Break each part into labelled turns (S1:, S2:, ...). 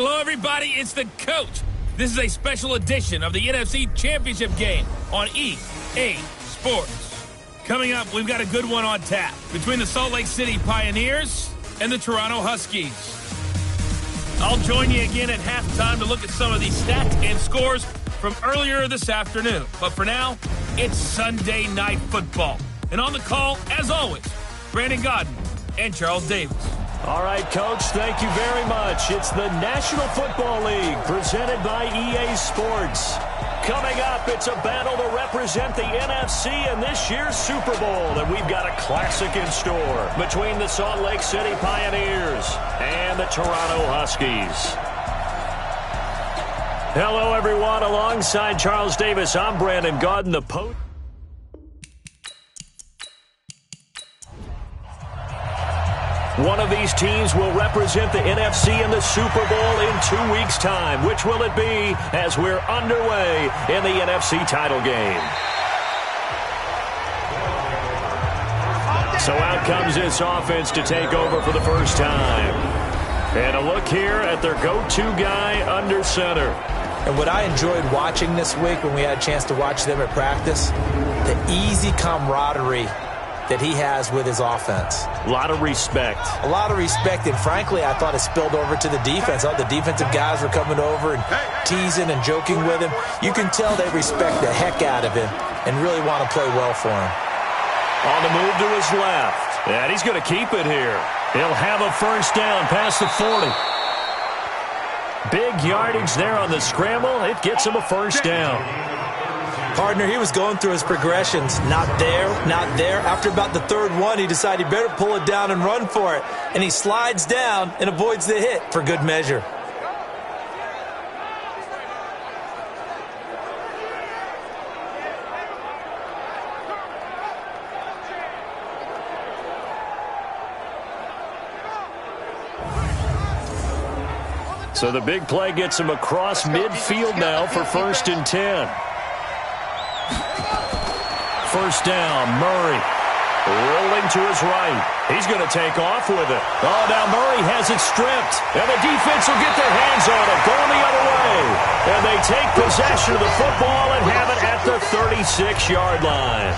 S1: Hello, everybody. It's the coach. This is a special edition of the NFC Championship game on EA Sports. Coming up, we've got a good one on tap between the Salt Lake City Pioneers and the Toronto Huskies. I'll join you again at halftime to look at some of the stats and scores from earlier this afternoon. But for now, it's Sunday Night Football. And on the call, as always, Brandon Godden and Charles Davis.
S2: All right, Coach, thank you very much. It's the National Football League presented by EA Sports. Coming up, it's a battle to represent the NFC in this year's Super Bowl. And we've got a classic in store between the Salt Lake City Pioneers and the Toronto Huskies. Hello, everyone. Alongside Charles Davis, I'm Brandon Godden, the post. One of these teams will represent the NFC in the Super Bowl in 2 weeks' time. Which will it be as we're underway in the NFC title game? So out comes this offense to take over for the first time. And a look here at their go-to guy under center.
S3: And what I enjoyed watching this week when we had a chance to watch them at practice, the easy camaraderie that he has with his offense.
S2: A lot of respect.
S3: A lot of respect, and frankly, I thought it spilled over to the defense. All the defensive guys were coming over and teasing and joking with him. You can tell they respect the heck out of him and really want to play well for him.
S2: On the move to his left. And he's going to keep it here. He'll have a first down past the 40. Big yardage there on the scramble. It gets him a first down.
S3: Partner, he was going through his progressions. Not there, not there. After about the third one, he decided he better pull it down and run for it. And he slides down and avoids the hit for good measure.
S2: So the big play gets him across midfield now for 1st and 10. First down, Murray. Rolling to his right. He's going to take off with it. Oh, now Murray has it stripped. And the defense will get their hands on it. Going the other way. And they take possession of the football and have it at the 36-yard line.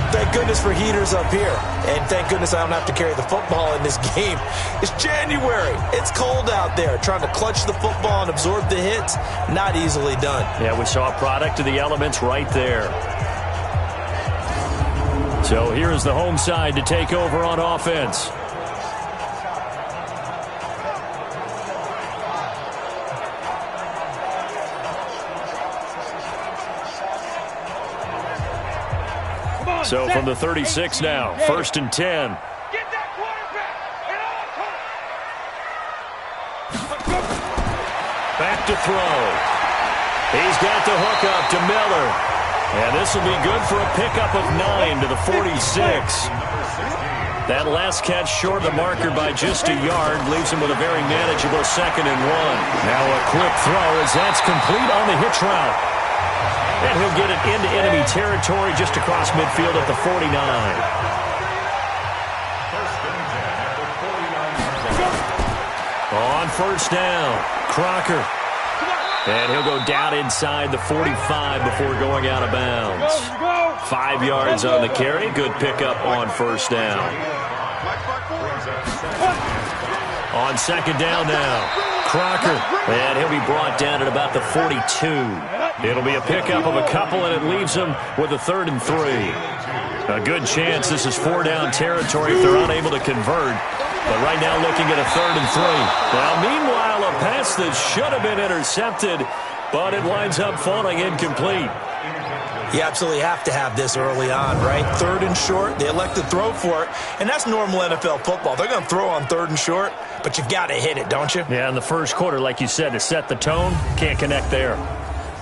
S3: Thank goodness for heaters up here. And thank goodness I don't have to carry the football in this game. It's January. It's cold out there. Trying to clutch the football and absorb the hits, not easily done.
S2: Yeah, we saw a product of the elements right there. So here is the home side to take over on offense. So from the 36 now, 1st and 10. Back to throw. He's got the hook up to Miller. And this will be good for a pickup of 9 to the 46. That last catch short of the marker by just a yard leaves him with a very manageable 2nd and 1. Now a quick throw as that's complete on the hitch route. And he'll get it into enemy territory just across midfield at the 49. On first down, Crocker. And he'll go down inside the 45 before going out of bounds. 5 yards on the carry. Good pickup on first down. On 2nd down now, Crocker. And he'll be brought down at about the 42. It'll be a pickup of a couple, and it leaves him with a 3rd and 3. A good chance this is 4-down territory if they're unable to convert. But right now looking at a 3rd and 3. Now, meanwhile, a pass that should have been intercepted, but it winds up falling incomplete.
S3: You absolutely have to have this early on, right? 3rd and short, they elect to throw for it, and that's normal NFL football. They're going to throw on 3rd and short, but you've got to hit it, don't you?
S2: Yeah, in the first quarter, like you said, to set the tone, can't connect there.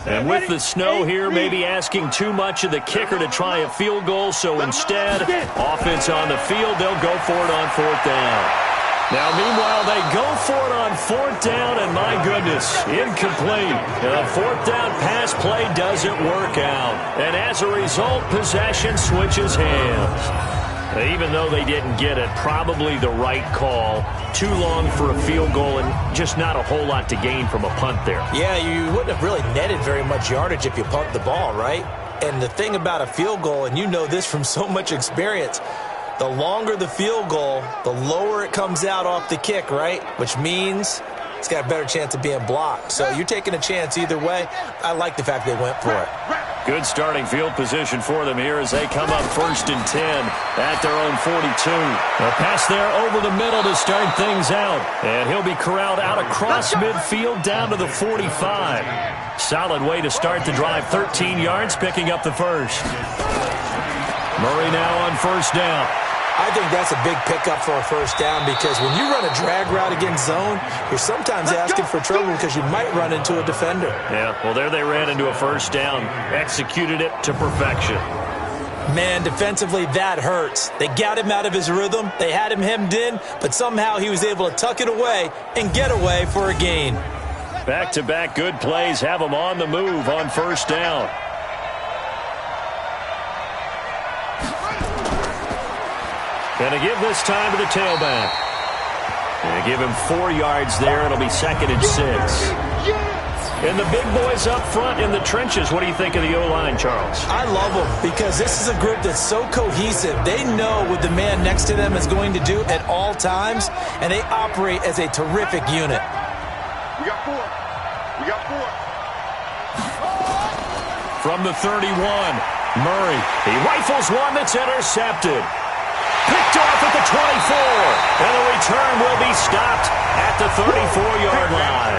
S2: And with the snow here, maybe asking too much of the kicker to try a field goal, so instead, offense on the field, they'll go for it on 4th down. Now, meanwhile, they go for it on 4th down, and my goodness, incomplete. The 4th down pass play doesn't work out. And as a result, possession switches hands. Even though they didn't get it, probably the right call. Too long for a field goal and just not a whole lot to gain from a punt there.
S3: Yeah, you wouldn't have really netted very much yardage if you punt the ball, right? And the thing about a field goal, and you know this from so much experience, the longer the field goal, the lower it comes out off the kick, right? Which means it's got a better chance of being blocked. So you're taking a chance either way. I like the fact they went for it.
S2: Good starting field position for them here as they come up 1st and 10 at their own 42. A pass there over the middle to start things out. And he'll be corralled out across midfield down to the 45. Solid way to start the drive. 13 yards, picking up the first. Murray now on 1st down.
S3: I think that's a big pickup for a 1st down because when you run a drag route against zone, you're sometimes asking for trouble because you might run into a defender.
S2: Yeah, well, there they ran into a 1st down. Executed it to perfection.
S3: Man, defensively, that hurts. They got him out of his rhythm. They had him hemmed in, but somehow he was able to tuck it away and get away for a gain.
S2: Back-to-back good plays have them on the move on 1st down. Going to give this time to the tailback. Going to give him 4 yards there. It'll be 2nd and 6. And the big boys up front in the trenches. What do you think of the O-line, Charles?
S3: I love them because this is a group that's so cohesive. They know what the man next to them is going to do at all times, and they operate as a terrific unit.
S4: We got 4. We got 4.
S2: From the 31, Murray. He rifles one that's intercepted. Picked off at the 24. And the return will be stopped at the 34-yard line.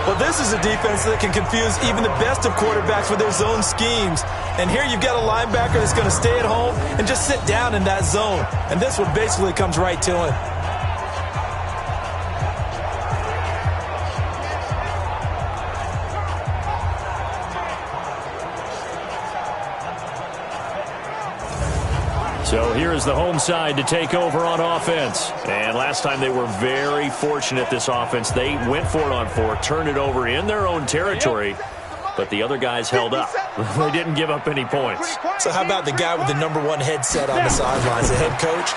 S3: Well, this is a defense that can confuse even the best of quarterbacks with their zone schemes. And here you've got a linebacker that's going to stay at home and just sit down in that zone. And this one basically comes right to him.
S2: So here is the home side to take over on offense. And last time they were very fortunate, this offense. They went for it on 4, turned it over in their own territory, but the other guys held up. They didn't give up any points.
S3: So how about the guy with the #1 headset on the sidelines, the head coach?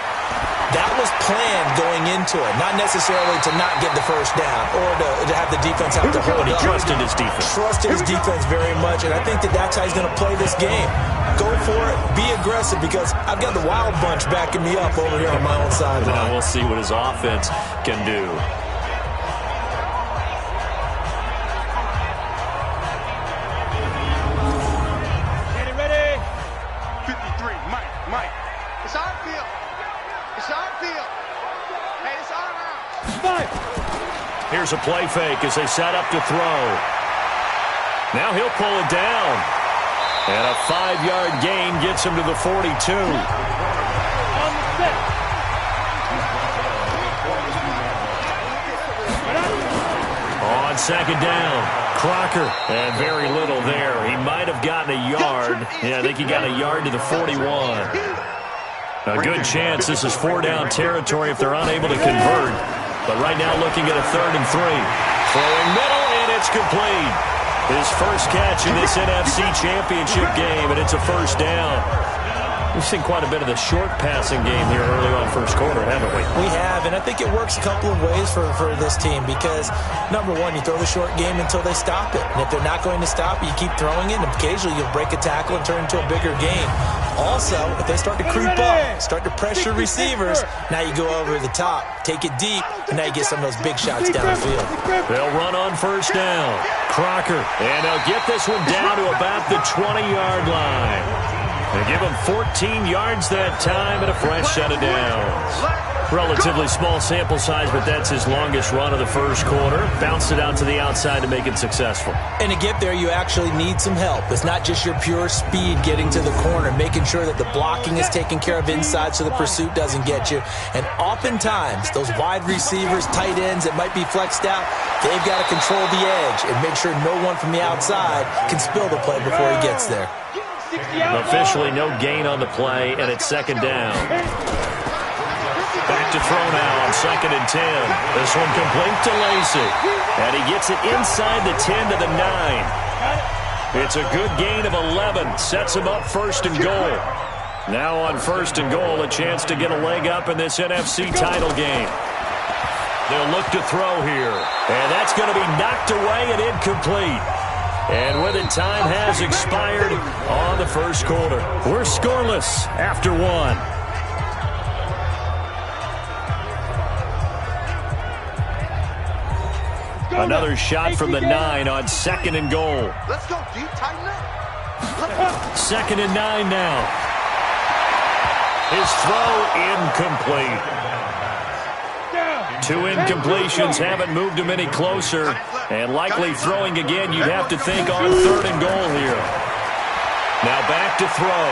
S3: That was planned going into it, not necessarily to not get the 1st down or to have the defense have to hold
S2: He
S3: up.
S2: trusted his defense.
S3: Trusted his defense very much, and I think that's how he's going to play this game. Go for it, be aggressive, because I've got the wild bunch backing me up over here on my own sideline.
S2: Now we'll see what his offense can do.
S4: Ready? 53, Mike. It's our field. It's our field. Hey, it's our house.
S2: Here's a play fake as they set up to throw. Now he'll pull it down. And a 5-yard gain gets him to the 42. On 2nd down, Crocker. And very little there. He might have gotten a yard. Yeah, I think he got a yard to the 41. A good chance this is 4-down territory if they're unable to convert. But right now looking at a 3rd and 3. Throwing middle, and it's complete. His first catch in this NFC Championship game, and it's a 1st down. We've seen quite a bit of the short passing game here early on 1st quarter, haven't we?
S3: We have, and I think it works a couple of ways for this team because, #1, you throw the short game until they stop it. And if they're not going to stop it, you keep throwing it, and occasionally you'll break a tackle and turn it into a bigger game. Also, if they start to creep up, start to pressure receivers, now you go over the top, take it deep, and now you get some of those big shots downfield.
S2: They'll run on 1st down. Crocker, and they'll get this one down to about the 20-yard line. They give him 14 yards that time and a fresh set of downs. Relatively small sample size, but that's his longest run of the 1st quarter. Bounced it out to the outside to make it successful.
S3: And to get there, you actually need some help. It's not just your pure speed getting to the corner, making sure that the blocking is taken care of inside so the pursuit doesn't get you. And oftentimes, those wide receivers, tight ends that might be flexed out, they've got to control the edge and make sure no one from the outside can spill the play before he gets there.
S2: Officially no gain on the play, and it's 2nd down. Back to throw now on 2nd and 10. This one complete to Lacey. And he gets it inside the 10 to the 9. It's a good gain of 11. Sets him up 1st and goal. Now on 1st and goal, a chance to get a leg up in this NFC title game. They'll look to throw here. And that's going to be knocked away and incomplete. And with it, time has expired on the first quarter. We're scoreless after one. Another shot from the 9 on 2nd and goal.
S4: Let's go deep, tighten up.
S2: 2nd and 9 now. His throw incomplete. 2 incompletions haven't moved him any closer. And likely throwing again, you'd have to think on 3rd and goal here. Now back to throw.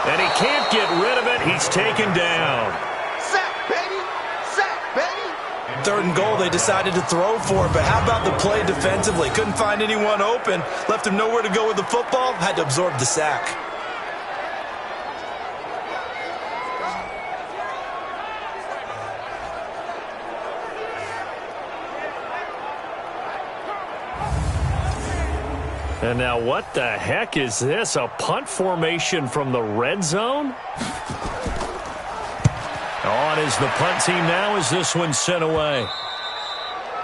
S2: And he can't get rid of it. He's taken down.
S4: Sack, baby. Sack, baby.
S3: 3rd and goal, they decided to throw for it, but how about the play defensively? Couldn't find anyone open, left him nowhere to go with the football, had to absorb the sack.
S2: And now what the heck is this? A punt formation from the red zone? On is the punt team now as this one's sent away.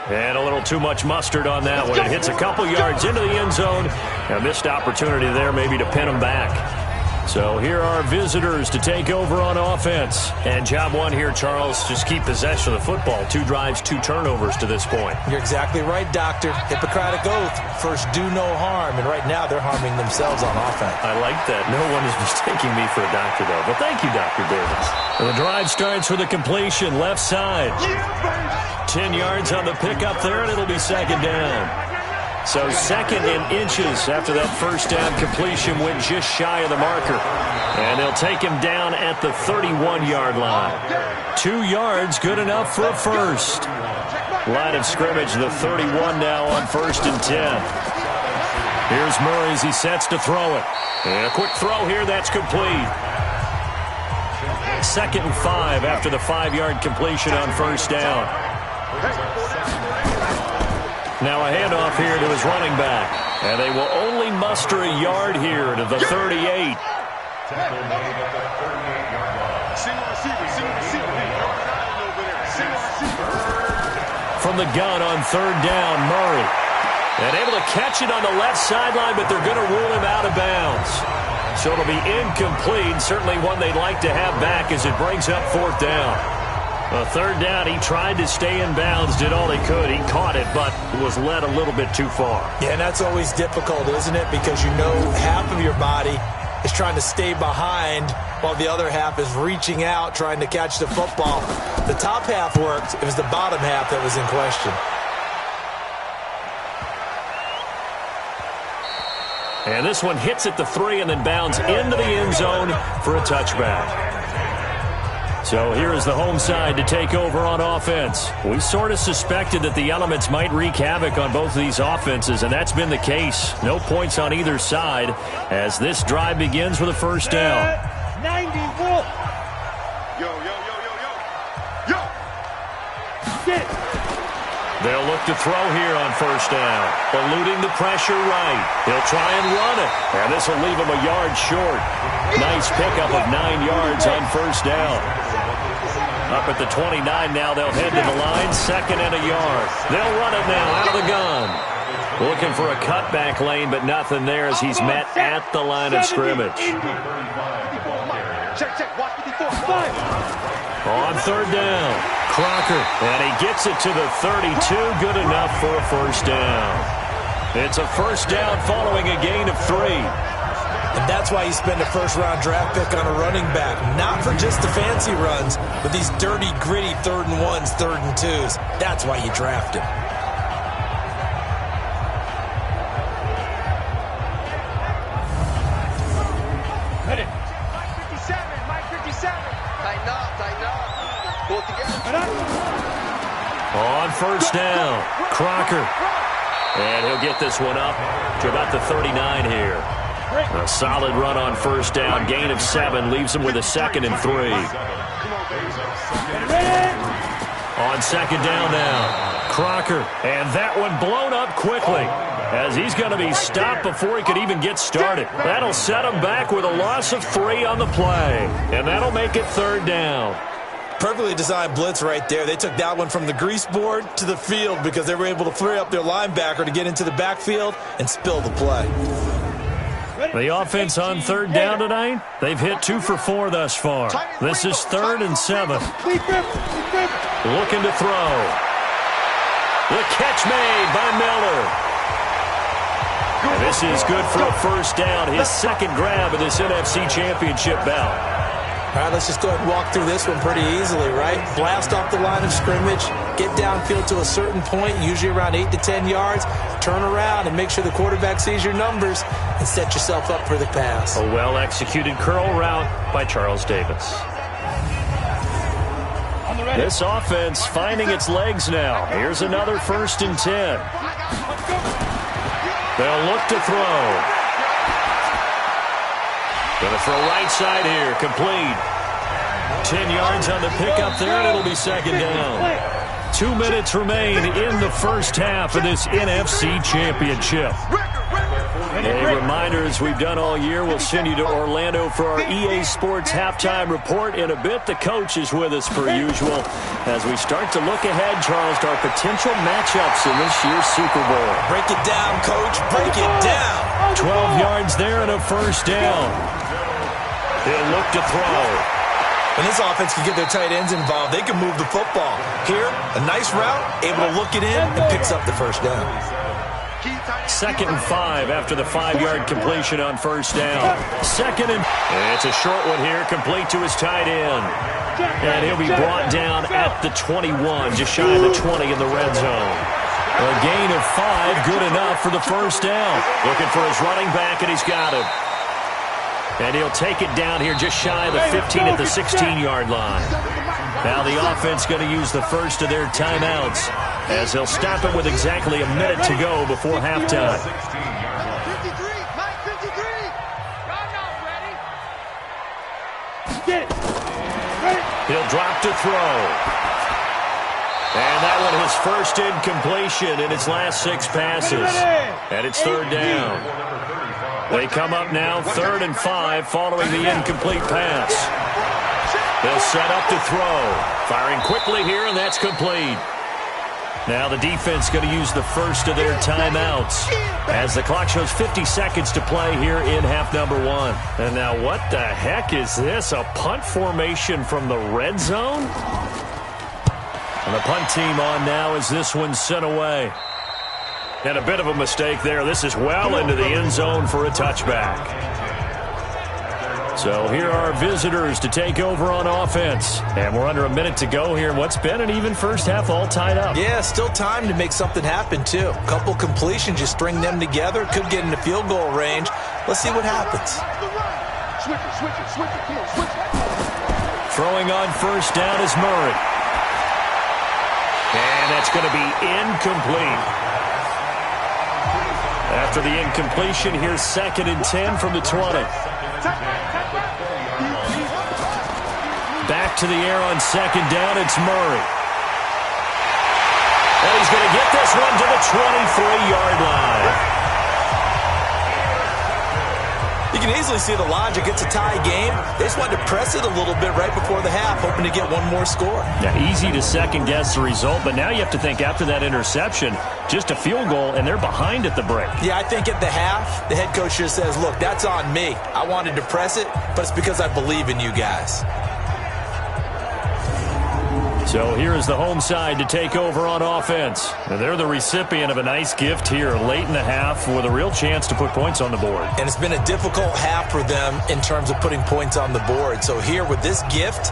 S2: And a little too much mustard on that one. It hits a couple yards into the end zone. A missed opportunity there maybe to pin them back. So here are visitors to take over on offense. And job one here, Charles, just keep possession of the football. 2 drives, 2 turnovers to this point.
S3: You're exactly right, Doctor. Hippocratic oath. First, do no harm. And right now, they're harming themselves on offense.
S2: I like that. No one is mistaking me for a doctor, though. But thank you, Dr. Davis. And the drive starts with a completion, left side. 10 yards on the pickup there, and it'll be 2nd down. So 2nd and inches after that first down completion went just shy of the marker. And they'll take him down at the 31-yard line. 2 yards, good enough for a first. Line of scrimmage, the 31 now on 1st and 10. Here's Murray as he sets to throw it. And a quick throw here, that's complete. 2nd and 5 after the 5-yard completion on 1st down. Now a handoff here to his running back. And they will only muster a yard here to the 38. From the gun on 3rd down, Murray. And able to catch it on the left sideline, but they're going to rule him out of bounds. So it'll be incomplete. Certainly one they'd like to have back as it brings up 4th down. 3rd down, he tried to stay in bounds, did all he could. He caught it, but was led a little bit too far.
S3: Yeah, and that's always difficult, isn't it? Because you know half of your body is trying to stay behind while the other half is reaching out, trying to catch the football. The top half worked. It was the bottom half that was in question.
S2: And this one hits at the 3 and then bounds into the end zone for a touchback. So here is the home side to take over on offense. We sort of suspected that the elements might wreak havoc on both of these offenses, and that's been the case. No points on either side as this drive begins with a 1st down.
S4: 90, Wolf. Yo, yo, yo, yo, yo. Yo. Get.
S2: They'll look to throw here on 1st down. Eluding the pressure right. He'll try and run it. And this will leave him a yard short. Nice pickup of 9 yards on 1st down. Up at the 29 now, they'll head to the line. 2nd and a yard. They'll run it now out of the gun. Looking for a cutback lane, but nothing there as he's met at the line of scrimmage.
S4: Check, check, watch 54.
S2: On 3rd down, Crocker, and he gets it to the 32. Good enough for a 1st down. It's a 1st down following a gain of 3.
S3: And that's why you spend a 1st-round draft pick on a running back. Not for just the fancy runs, but these dirty, gritty 3rd and 1s, 3rd and 2s. That's why you draft him.
S4: Ready. Mike 57, Mike 57. Tighten up, tighten up. Pull it together.
S2: On 1st down, Crocker. And he'll get this one up to about the 39 here. A solid run on 1st down. Gain of 7 leaves him with a 2nd and 3. On 2nd down now, Crocker. And that one blown up quickly. as he's going to be stopped before he could even get started. That'll set him back with a loss of 3 on the play, and that'll make it 3rd down.
S3: Perfectly designed blitz right there. They took that one from the grease board to the field because they were able to free up their linebacker to get into the backfield and spill the play.
S2: The offense on 3rd down tonight, they've hit 2 for 4 thus far. This is 3rd and 7. Looking to throw. The catch made by Miller. And this is good for a 1st down, his 2nd grab of this NFC Championship bout.
S3: All right, let's just go ahead and walk through this one pretty easily, right? Blast off the line of scrimmage, get downfield to a certain point, usually around 8 to 10 yards, turn around and make sure the quarterback sees your numbers and set yourself up for the pass.
S2: A well-executed curl route by Charles Davis. This offense finding its legs now. Here's another 1st and 10. They'll look to throw. Going to throw right side here, complete. 10 yards on the pickup there, and it'll be 2nd down. 2 minutes remain in the 1st half of this NFC Championship. A reminder, as we've done all year, we'll send you to Orlando for our EA Sports halftime report in a bit. The coach is with us per usual as we start to look ahead, Charles, to our potential matchups in this year's Super Bowl.
S3: Break it down, Coach. Break it down.
S2: 12 yards there and a 1st down. He'll look to throw.
S3: When this offense can get their tight ends involved, they can move the football. Here, a nice route, able to look it in, and picks up the 1st down.
S2: 2nd and 5 after the 5-yard completion on 1st down. 2nd and it's a short one here, complete to his tight end. And he'll be brought down at the 21, just shy of the 20 in the red zone. A gain of 5, good enough for the 1st down. Looking for his running back, and he's got him. And he'll take it down here just shy of the 15 at the 16-yard line. Now the offense going to use the first of their timeouts as they'll stop it with exactly a minute to go before halftime.
S4: 53,
S2: He'll drop to throw. And that one his first incompletion in his last 6 passes. And it's 3rd down. They come up now 3rd and 5 following the incomplete pass. They'll set up to throw. Firing quickly here, and that's complete. Now the defense going to use the first of their timeouts as the clock shows 50 seconds to play here in half number 1. And now what the heck is this? A punt formation from the red zone? And the punt team on now as this one's sent away. And a bit of a mistake there. This is well into the end zone for a touchback. So here are our visitors to take over on offense. And we're under a minute to go here in what's been an even first half, all tied up.
S3: Yeah, still time to make something happen, too. A couple completions, you string them together, could get into field goal range. Let's see what happens.
S2: Throwing on first down is Murray. And that's going to be incomplete. After the incompletion, here's 2nd and 10 from the 20. Back to the air on 2nd down, it's Murray. And he's going to get this one to the 23-yard line.
S3: You can easily see the logic. It's a tie game. They just wanted to press it a little bit right before the half, hoping to get one more score.
S2: Yeah, easy to second-guess the result, but now you have to think after that interception, just a field goal, and they're behind at the break.
S3: Yeah, I think at the half, the head coach just says, look, that's on me. I wanted to press it, but it's because I believe in you guys.
S2: So here is the home side to take over on offense. And they're the recipient of a nice gift here late in the half with a real chance to put points on the board.
S3: And it's been a difficult half for them in terms of putting points on the board. So here with this gift,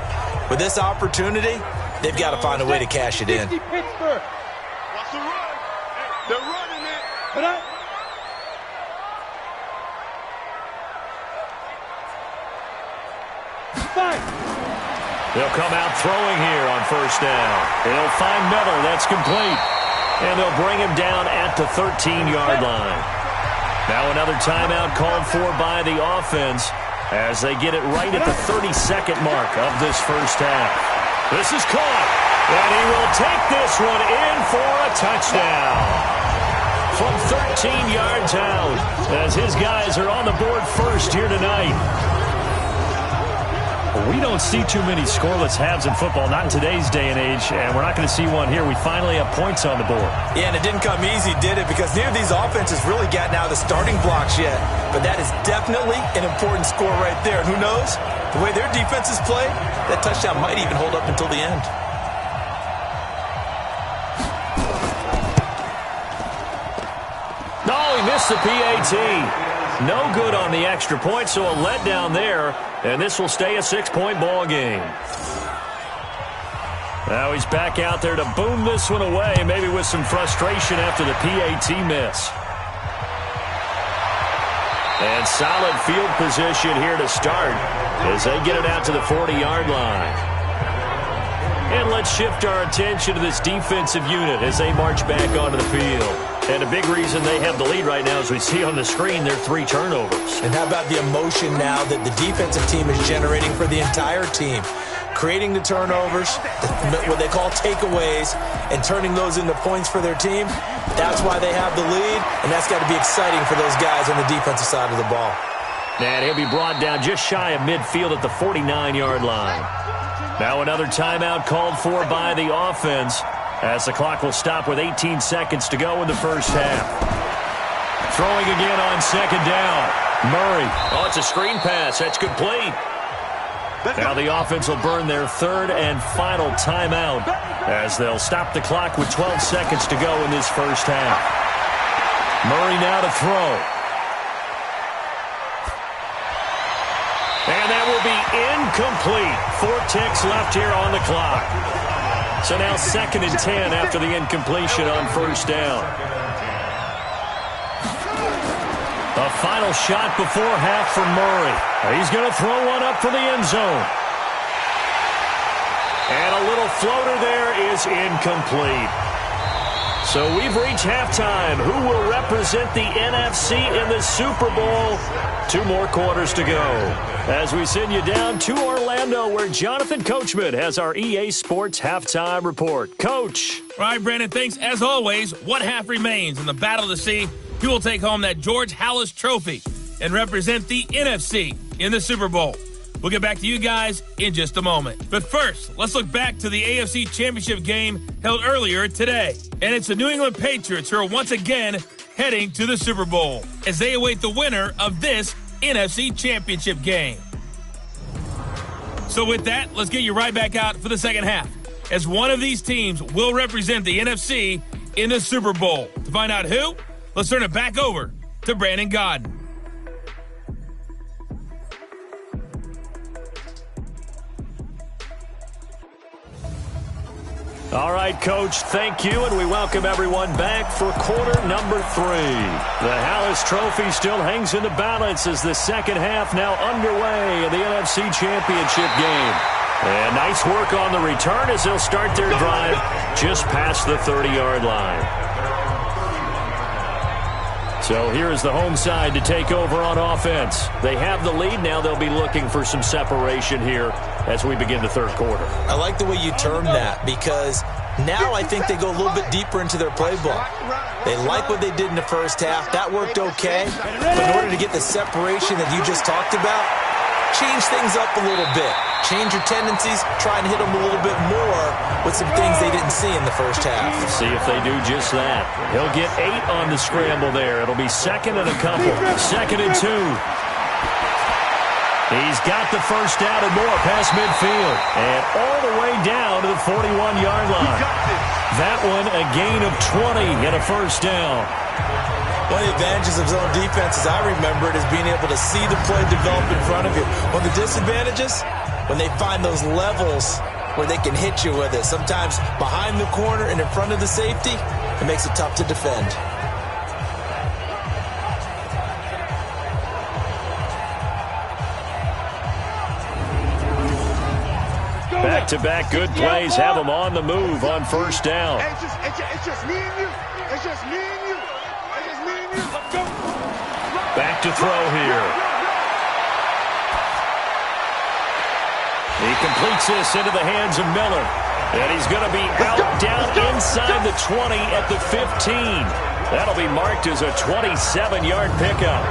S3: with this opportunity, they've got to find a way to cash it in.
S4: Pittsburgh. Watch the run. They're running it. Put up.
S2: They'll come out throwing here on first down. They'll find Miller. That's complete. And they'll bring him down at the 13-yard line. Now another timeout called for by the offense as they get it right at the 32nd mark of this first half. This is caught. And he will take this one in for a touchdown. from 13 yards out as his guys are on the board first here tonight.
S5: We don't see too many scoreless halves in football, not in today's day and age, and we're not going to see one here. We finally have points on the board.
S3: Yeah, and it didn't come easy, did it? Because neither of these offenses really gotten out of the starting blocks yet. But that is definitely an important score right there. And who knows? The way their defenses play, that touchdown might even hold up until the end.
S2: No, he missed the PAT. No good on the extra point, so a letdown there. And this will stay a 6-point ball game. Now he's back out there to boom this one away, maybe with some frustration after the PAT miss. And solid field position here to start as they get it out to the 40-yard line. And let's shift our attention to this defensive unit as they march back onto the field. And a big reason they have the lead right now, as we see on the screen, their 3 turnovers.
S3: And how about the emotion now that the defensive team is generating for the entire team? Creating the turnovers, what they call takeaways, and turning those into points for their team. That's why they have the lead, and that's got to be exciting for those guys on the defensive side of the ball.
S2: And he'll be brought down just shy of midfield at the 49-yard line. Now another timeout called for by the offense, as the clock will stop with 18 seconds to go in the first half. Throwing again on second down. Murray. Oh, it's a screen pass. That's complete. Now the offense will burn their third and final timeout as they'll stop the clock with 12 seconds to go in this first half. Murray now to throw. And that will be incomplete. 4 ticks left here on the clock. So now 2nd and 10 after the incompletion on first down. A final shot before half for Murray. He's going to throw one up for the end zone. And a little floater there is incomplete. So we've reached halftime. Who will represent the NFC in the Super Bowl? 2 more quarters to go as we send you down to Orlando, where Jonathan Coachman has our EA Sports halftime report. Coach.
S1: All right, Brandon, thanks. As always, one half remains in the battle to see who will take home that George Halas trophy and represent the NFC in the Super Bowl. We'll get back to you guys in just a moment. But first, let's look back to the AFC Championship game held earlier today. And it's the New England Patriots who are once again heading to the Super Bowl as they await the winner of this NFC Championship game. So with that, let's get you right back out for the second half, as one of these teams will represent the NFC in the Super Bowl. To find out who, let's turn it back over to Brandon Godden.
S2: All right, Coach, thank you, and we welcome everyone back for quarter number 3. The Halas Trophy still hangs in the balance as the second half now underway in the NFC Championship game. And nice work on the return as they'll start their drive just past the 30-yard line. So here is the home side to take over on offense. They have the lead. Now they'll be looking for some separation here as we begin the third quarter.
S3: I like the way you term that, because now I think they go a little bit deeper into their playbook. They like what they did in the first half. That worked okay. But in order to get the separation that you just talked about, change things up a little bit. Change your tendencies, try and hit them a little bit more with some things they didn't see in the first half.
S2: See if they do just that. He'll get 8 on the scramble there. It'll be 2nd and a couple. 2nd and 2. He's got the first down and more past midfield. And all the way down to the 41-yard line. That one a gain of 20 and a first down.
S3: One of the advantages of zone defense, as I remember it, is being able to see the play develop in front of you. One of the disadvantages, when they find those levels where they can hit you with it. Sometimes behind the corner and in front of the safety, it makes it tough to defend.
S2: Back-to-back good plays have them on the move on first down.
S4: It's just me and you. It's just me and you. It's just me and you. Let's go.
S2: Back to throw here. He completes this into the hands of Miller. And he's going to be out down inside the 20 at the 15. That'll be marked as a 27-yard pickup.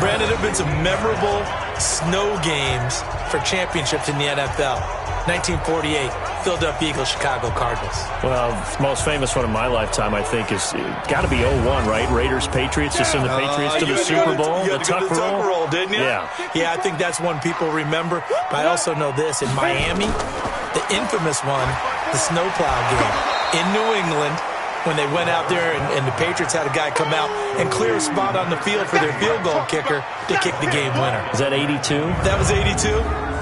S3: Brandon, there have been some memorable snow games for championships in the NFL. 1948, Philadelphia Eagles, Chicago Cardinals.
S5: Well, the most famous one in my lifetime, I think, is got to be 01, right? Raiders, Patriots, to send the Patriots to the Super Bowl.
S3: The tuck roll, didn't you?
S5: Yeah,
S3: I think that's one people remember. But I also know this. In Miami, the infamous one, the snowplow game in New England, when they went out there and the Patriots had a guy come out and clear a spot on the field for their field goal kicker to kick the game winner.
S5: Is that 82?
S3: That was 82,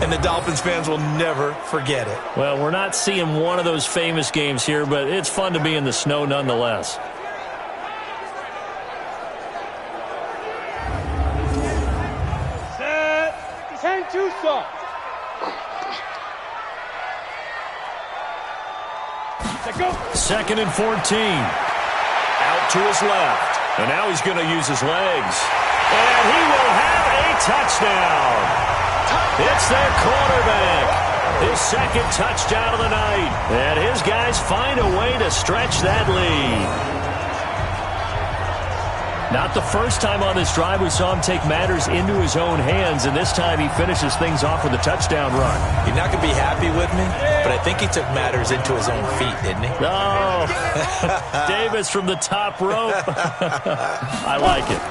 S3: and the Dolphins fans will never forget it.
S5: Well, we're not seeing one of those famous games here, but it's fun to be in the snow nonetheless.
S4: Set. 10-2 stop.
S2: Second and 14. Out to his left. And now he's going to use his legs. And he will have a touchdown. It's their quarterback. His second touchdown of the night. And his guys find a way to stretch that lead.
S5: Not the first time on this drive we saw him take matters into his own hands, and this time he finishes things off with a touchdown run.
S3: You're not going to be happy with me, but I think he took matters into his own feet, didn't he?
S5: Oh, Davis from the top rope. I like it.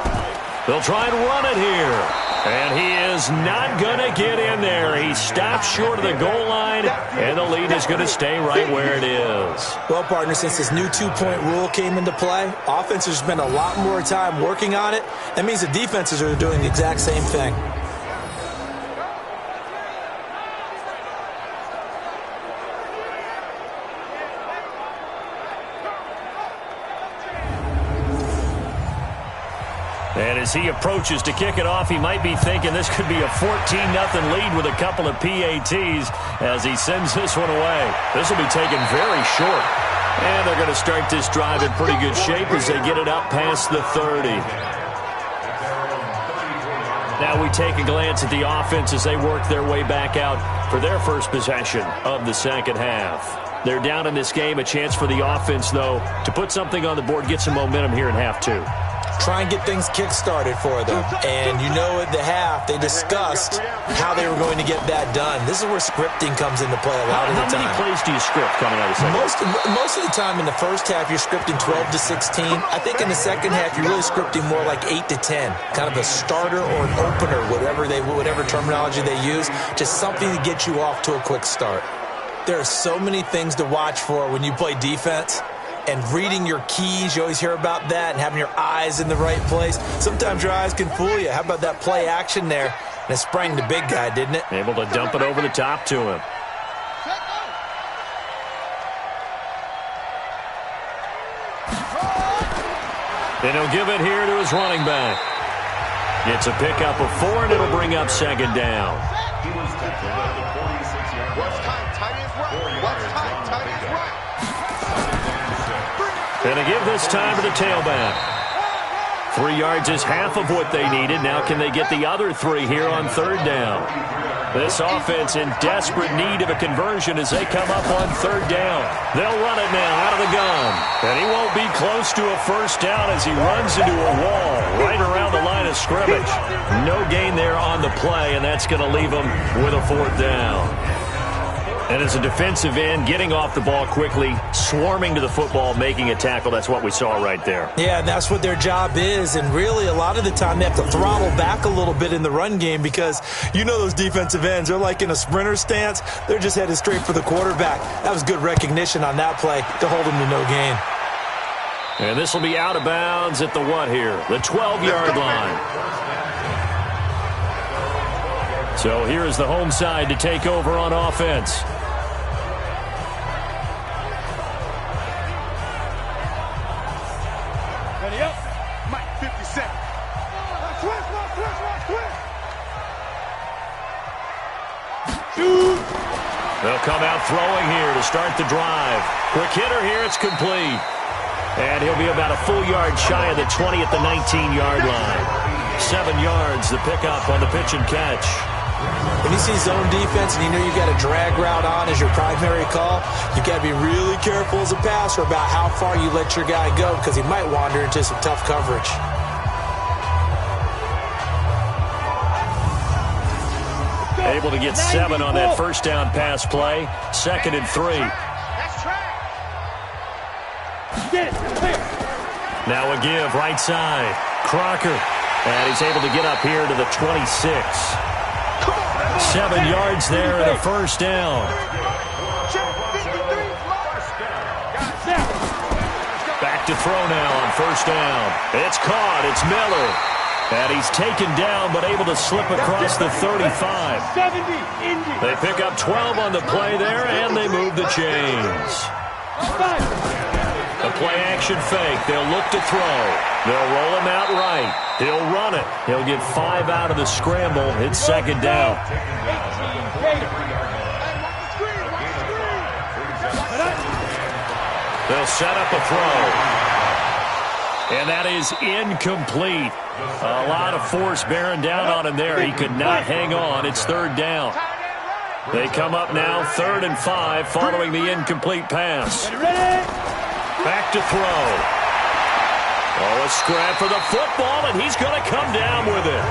S2: They'll try and run it here. And he is not going to get in there. He stops short of the goal line, and the lead is going to stay right where it is.
S3: Well, partner, since this new two-point rule came into play, offenses spend a lot more time working on it. That means the defenses are doing the exact same thing.
S2: And as he approaches to kick it off, he might be thinking this could be a 14-0 lead with a couple of PATs as he sends this one away. This will be taken very short. And they're going to start this drive in pretty good shape as they get it up past the 30. Now we take a glance at the offense as they work their way back out for their first possession of the second half. They're down in this game. A chance for the offense, though, to put something on the board, get some momentum here in half two.
S3: Try and get things kick-started for them. And you know at the half, they discussed how they were going to get that done. This is where scripting comes into play a lot of the time.
S2: How many plays do you script coming out of the second?
S3: Most of the time in the first half, you're scripting 12 to 16. I think in the second half, you're really scripting more like 8 to 10. Kind of a starter or an opener, whatever terminology they use. Just something to get you off to a quick start. There are so many things to watch for when you play defense. And reading your keys, you always hear about that, and having your eyes in the right place. Sometimes your eyes can fool you. How about that play action there? And it sprang the big guy, didn't it?
S2: Able to dump it over the top to him. And he'll give it here to his running back. It's a pickup of 4, and it'll bring up second down. And they give this time to the tailback. 3 yards is half of what they needed. Now can they get the other 3 here on third down? This offense in desperate need of a conversion as they come up on third down. They'll run it now out of the gun. And he won't be close to a first down as he runs into a wall right around the line of scrimmage. No gain there on the play, and that's going to leave them with a fourth down. And as a defensive end, getting off the ball quickly, swarming to the football, making a tackle, that's what we saw right there.
S3: Yeah, and that's what their job is. And really, a lot of the time, they have to throttle back a little bit in the run game because you know those defensive ends, they're like in a sprinter stance. They're just headed straight for the quarterback. That was good recognition on that play to hold him to no gain.
S2: And this will be out of bounds at the what here? The 12-yard line. So here is the home side to take over on offense. They'll come out throwing here to start the drive. Quick hitter here, it's complete. And he'll be about a full yard shy of the 20 at the 19-yard line. 7 yards, the pickup on the pitch and catch.
S3: When you see zone defense and you know you got a drag route on as your primary call, you got to be really careful as a passer about how far you let your guy go because he might wander into some tough coverage.
S2: Able to get 7 on that first down pass play. 2nd and 3. Now a give right side. Crocker. And he's able to get up here to the 26. 7 yards there and a first down. Back to throw now on first down. It's caught. It's Miller. And he's taken down but able to slip across the 35. They pick up 12 on the play there, and they move the chains. A play-action fake. They'll look to throw. They'll roll him out right. He'll run it. He'll get 5 out of the scramble. It's 2nd down. They'll set up a throw. And that is incomplete. A lot of force bearing down on him there. He could not hang on. It's 3rd down. They come up now 3rd and 5 following the incomplete pass. Back to throw. Oh, a scrap for the football, and he's going to come down with it.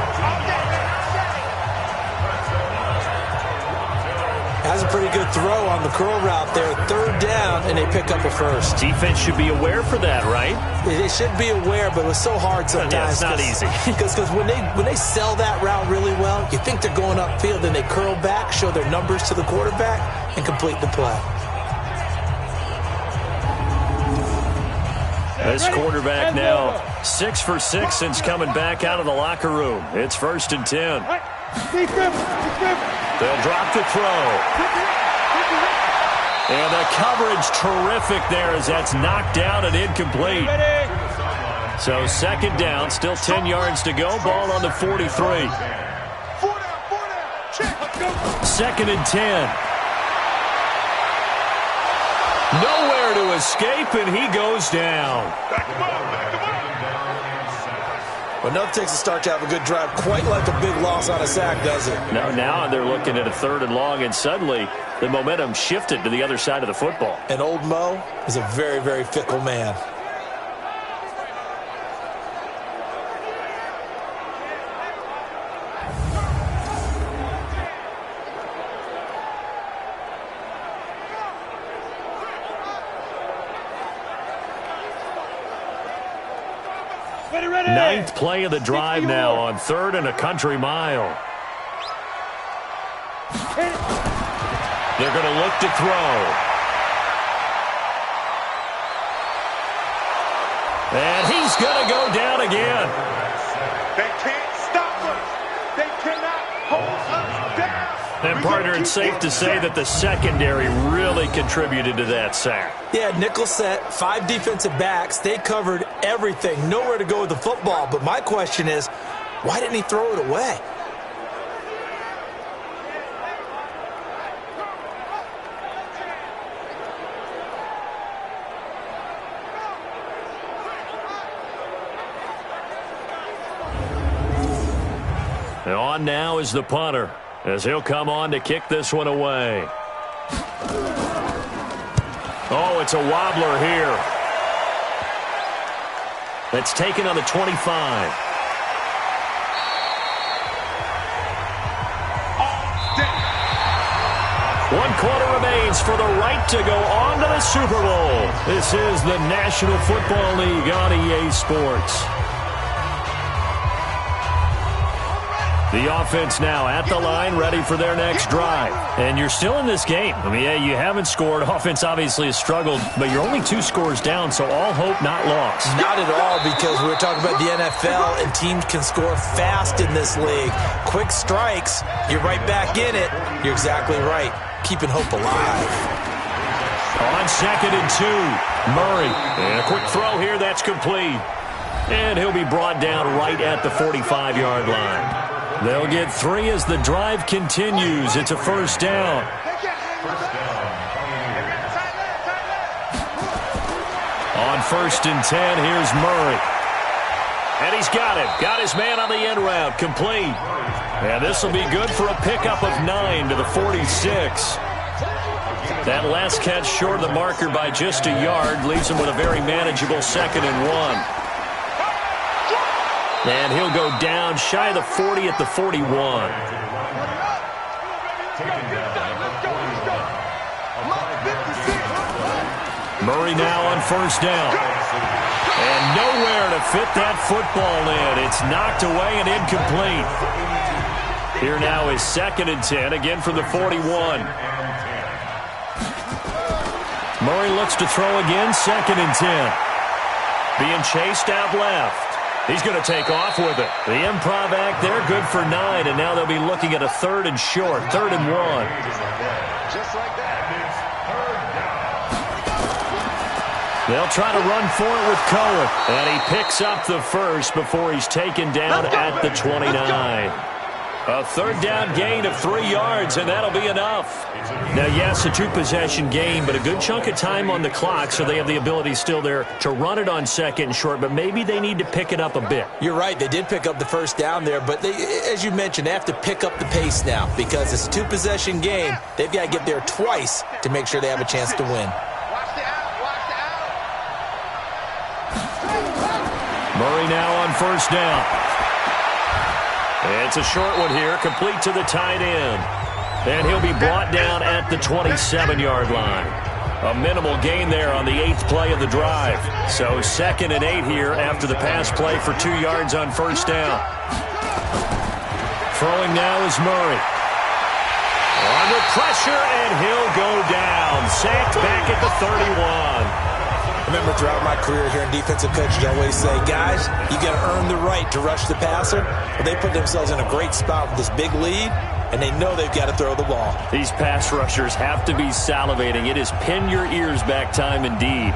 S3: That's a pretty good throw on the curl route there. 3rd down, and they pick up a first.
S2: Defense should be aware for that, right?
S3: They should be aware, but it was so hard sometimes.
S2: Yeah, it's not easy.
S3: Because when they sell that route really well, you think they're going upfield, then they curl back, show their numbers to the quarterback, and complete the play.
S2: This quarterback now 6 for 6 since coming back out of the locker room. It's 1st and 10. They'll drop the throw. And the coverage terrific there as that's knocked down and incomplete. So 2nd down, still 10 yards to go. Ball on the 43. 2nd and 10. Nowhere to escape, and he goes down.
S3: Well, nothing takes a start to have a good drive, quite like a big loss on a sack, does it?
S2: No, now they're looking at a 3rd and long, and suddenly the momentum shifted to the other side of the football.
S3: And old Mo is a very, very fickle man.
S2: Ninth play of the drive now on 3rd and a country mile. They're going to look to throw. And he's going to go down again.
S4: They can't stop us. They cannot hold us down.
S2: And, partner, it's safe to say that the secondary really contributed to that sack.
S3: Yeah, nickel set, 5 defensive backs. They covered everything. Nowhere to go with the football. But my question is, why didn't he throw it away?
S2: And on now is the punter, as he'll come on to kick this one away. Oh, it's a wobbler here. That's taken on the 25. One quarter remains for the right to go on to the Super Bowl. This is the National Football League on EA Sports. The offense now at the line, ready for their next drive. And you're still in this game. I mean, yeah, you haven't scored. Offense obviously has struggled, but you're only 2 scores down, so all hope not lost.
S3: Not at all, because we're talking about the NFL, and teams can score fast in this league. Quick strikes, you're right back in it. You're exactly right. Keeping hope alive.
S2: On 2nd and 2, Murray. And a quick throw here, that's complete. And he'll be brought down right at the 45-yard line. They'll get 3 as the drive continues. It's a first down. On 1st and 10, here's Murray. And he's got him. Got his man on the end route. Complete. And this will be good for a pickup of 9 to the 46. That last catch short of the marker by just a yard leaves him with a very manageable 2nd and 1. And he'll go down shy of the 40 at the 41. Murray now on 1st down. And nowhere to fit that football in. It's knocked away and incomplete. Here now is 2nd and 10, again from the 41. Murray looks to throw again, 2nd and 10. Being chased out left. He's going to take off with it. The improv act there, good for 9, and now they'll be looking at a 3rd and short, 3rd and 1.
S4: Just like that.
S2: They'll try to run for it with Cohen, and he picks up the first before he's taken down at the 29. A 3rd down gain of 3 yards, and that'll be enough. Now, yes, a 2-possession game, but a good chunk of time on the clock, so they have the ability still there to run it on 2nd and short, but maybe they need to pick it up a bit.
S3: You're right. They did pick up the 1st down there, but they, as you mentioned, they have to pick up the pace now because it's a 2-possession game. They've got to get there twice to make sure they have a chance to win.
S4: Watch the out. Watch the out.
S2: Murray now on 1st down. It's a short one here, complete to the tight end. And he'll be brought down at the 27-yard line. A minimal gain there on the 8th play of the drive. So 2nd and 8 here after the pass play for 2 yards on 1st down. Throwing now is Murray. Under pressure, and he'll go down. Sacked back at the 31.
S3: I remember throughout my career here in defensive coaches, I always say, guys, you got to earn the right to rush the passer. But they put themselves in a great spot with this big lead, and they know they've got to throw the ball.
S2: These pass rushers have to be salivating. It is pin your ears back time indeed.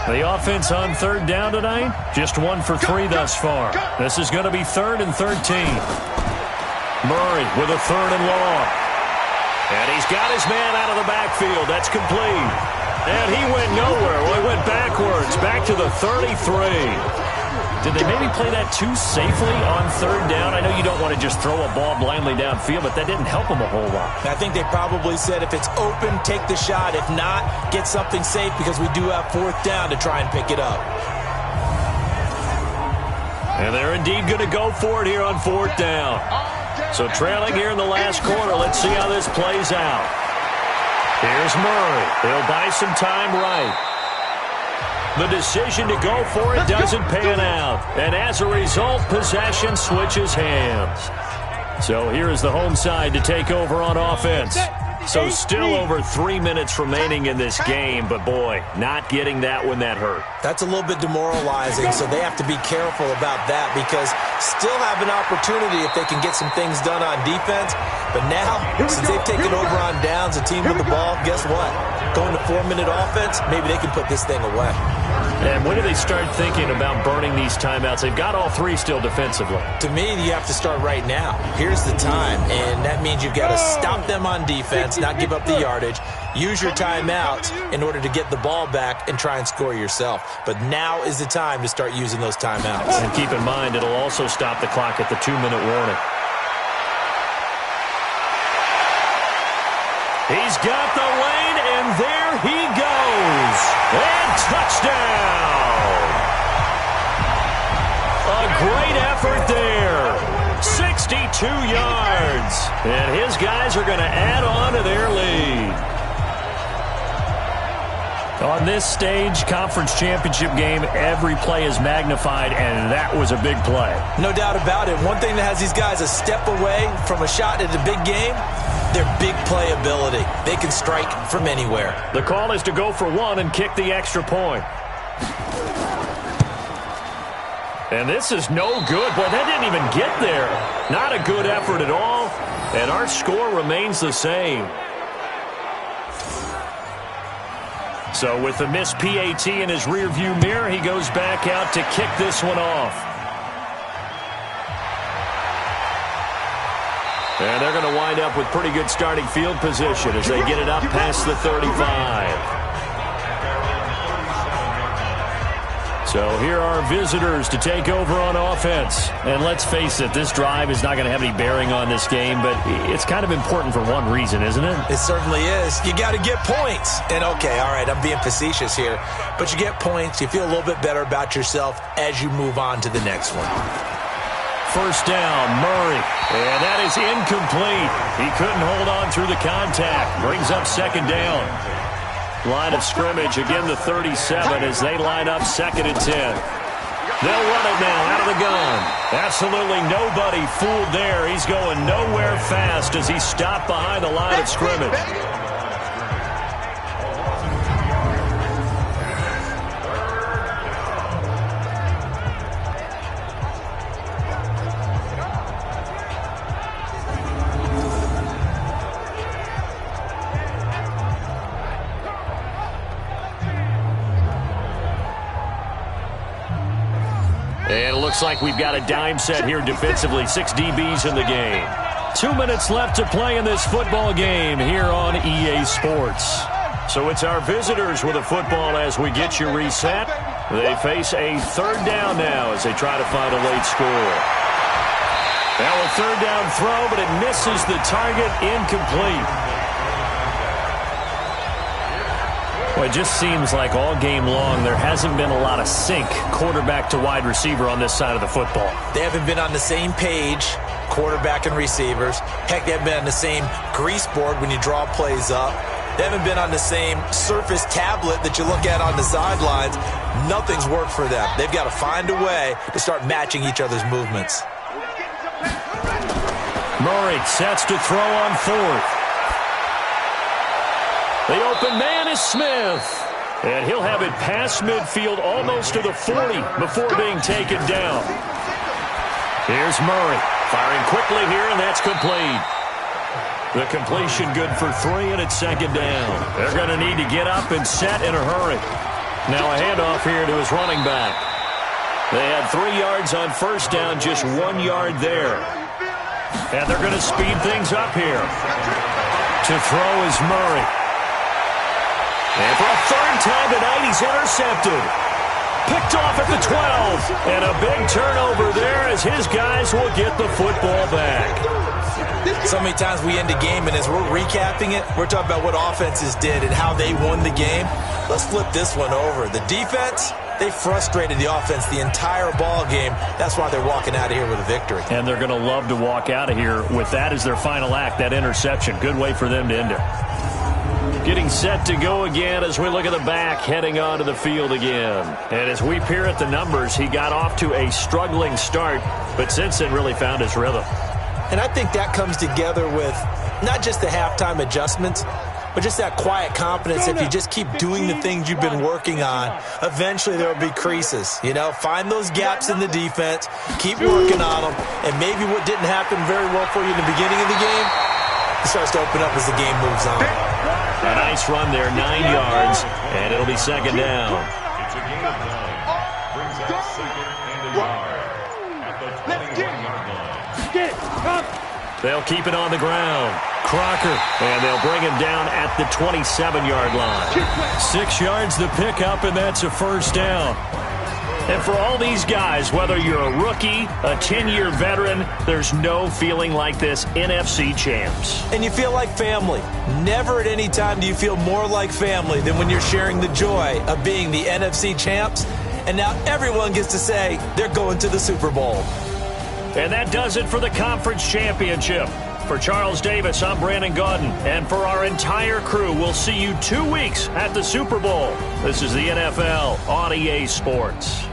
S2: The offense on 3rd down tonight, just 1 for 3 thus far. This is going to be 3rd and 13. Murray with a 3rd and long. And he's got his man out of the backfield. That's complete. And he went nowhere. Well, he went backwards, back to the 33. Did they maybe play that too safely on 3rd down? I know you don't want to just throw a ball blindly downfield, but that didn't help them a whole lot.
S3: I think they probably said if it's open, take the shot. If not, get something safe because we do have 4th down to try and pick it up.
S2: And they're indeed going to go for it here on 4th down. So trailing here in the last quarter, let's see how this plays out. Here's Murray. He'll buy some time right. The decision to go for it doesn't pan out. And as a result, possession switches hands. So here is the home side to take over on offense. So still over 3 minutes remaining in this game, but boy, not getting that when that hurt.
S3: That's a little bit demoralizing, so they have to be careful about that because still have an opportunity if they can get some things done on defense. But now, since they've taken over on downs, a team with the ball, guess what? Going to 4-minute offense, maybe they can put this thing away.
S2: And when do they start thinking about burning these timeouts? They've got all 3 still defensively.
S3: To me, you have to start right now. Here's the time, and that means you've got to stop them on defense, not give up the yardage, use your timeouts in order to get the ball back and try and score yourself. But now is the time to start using those timeouts.
S2: And keep in mind, it'll also stop the clock at the 2-minute warning. He's got the lane, and there he goes. And touchdown! A great effort there. 62 yards. And his guys are going to add on to their lead. On this stage, conference championship game, every play is magnified, and that was a big play.
S3: No doubt about it. One thing that has these guys a step away from a shot at a big game, their big play ability. They can strike from anywhere.
S2: The call is to go for 1 and kick the extra point. And this is no good. Boy, that didn't even get there. Not a good effort at all. And our score remains the same. So with the missed PAT in his rearview mirror, he goes back out to kick this one off. And they're going to wind up with pretty good starting field position as they get it up past the 35. So here are visitors to take over on offense. And let's face it, this drive is not going to have any bearing on this game, but it's kind of important for one reason, isn't it?
S3: It certainly is. You got to get points. And okay, all right, I'm being facetious here, but you get points, you feel a little bit better about yourself as you move on to the next one.
S2: First down, Murray. And that is incomplete. He couldn't hold on through the contact. Brings up second down. Line of scrimmage, again the 37 as they line up 2nd and 10. They'll run it now out of the gun. Absolutely nobody fooled there. He's going nowhere fast as he stopped behind the line of scrimmage. And it looks like we've got a dime set here defensively. 6 DBs in the game. 2 minutes left to play in this football game here on EA Sports. So it's our visitors with a football as we get you reset. They face a 3rd down now as they try to find a late score. Now a 3rd down throw, but it misses the target, incomplete. Well, it just seems like all game long there hasn't been a lot of sync quarterback to wide receiver on this side of the football.
S3: They haven't been on the same page, quarterback and receivers. Heck, they haven't been on the same grease board when you draw plays up. They haven't been on the same Surface tablet that you look at on the sidelines. Nothing's worked for them. They've got to find a way to start matching each other's movements.
S2: Murray sets to throw on 4th. The open man is Smith. And he'll have it past midfield almost to the 40 before being taken down. Here's Murray firing quickly here, and that's complete. The completion good for 3, and it's 2nd down. They're going to need to get up and set in a hurry. Now a handoff here to his running back. They had 3 yards on first down, just 1 yard there. And they're going to speed things up here. To throw is Murray. And for a 3rd time tonight, he's intercepted. Picked off at the 12. And a big turnover there as his guys will get the football back.
S3: So many times we end a game, and as we're recapping it, we're talking about what offenses did and how they won the game. Let's flip this one over. The defense, they frustrated the offense the entire ball game. That's why they're walking out of here with a victory.
S2: And they're going to love to walk out of here with that as their final act, that interception. Good way for them to end it. Getting set to go again as we look at the back, heading onto the field again. And as we peer at the numbers, he got off to a struggling start, but since then really found his rhythm.
S3: And I think that comes together with not just the halftime adjustments, but just that quiet confidence. If you just keep doing the things you've been working on, eventually there will be creases. You know, find those gaps in the defense, keep working on them, and maybe what didn't happen very well for you in the beginning of the game, it starts to open up as the game moves on.
S2: A nice run there, 9 yards, and it'll be 2nd down.
S4: It's a gain of 9. Brings up 2nd and a yard at the 21-yard line.
S2: They'll keep it on the ground. Crocker, and they'll bring him down at the 27-yard line. 6 yards the pickup, and that's a 1st down. And for all these guys, whether you're a rookie, a 10-year veteran, there's no feeling like this NFC champs.
S3: And you feel like family. Never at any time do you feel more like family than when you're sharing the joy of being the NFC champs. And now everyone gets to say they're going to the Super Bowl.
S2: And that does it for the conference championship. For Charles Davis, I'm Brandon Gaudin. And for our entire crew, we'll see you 2 weeks at the Super Bowl. This is the NFL on EA Sports.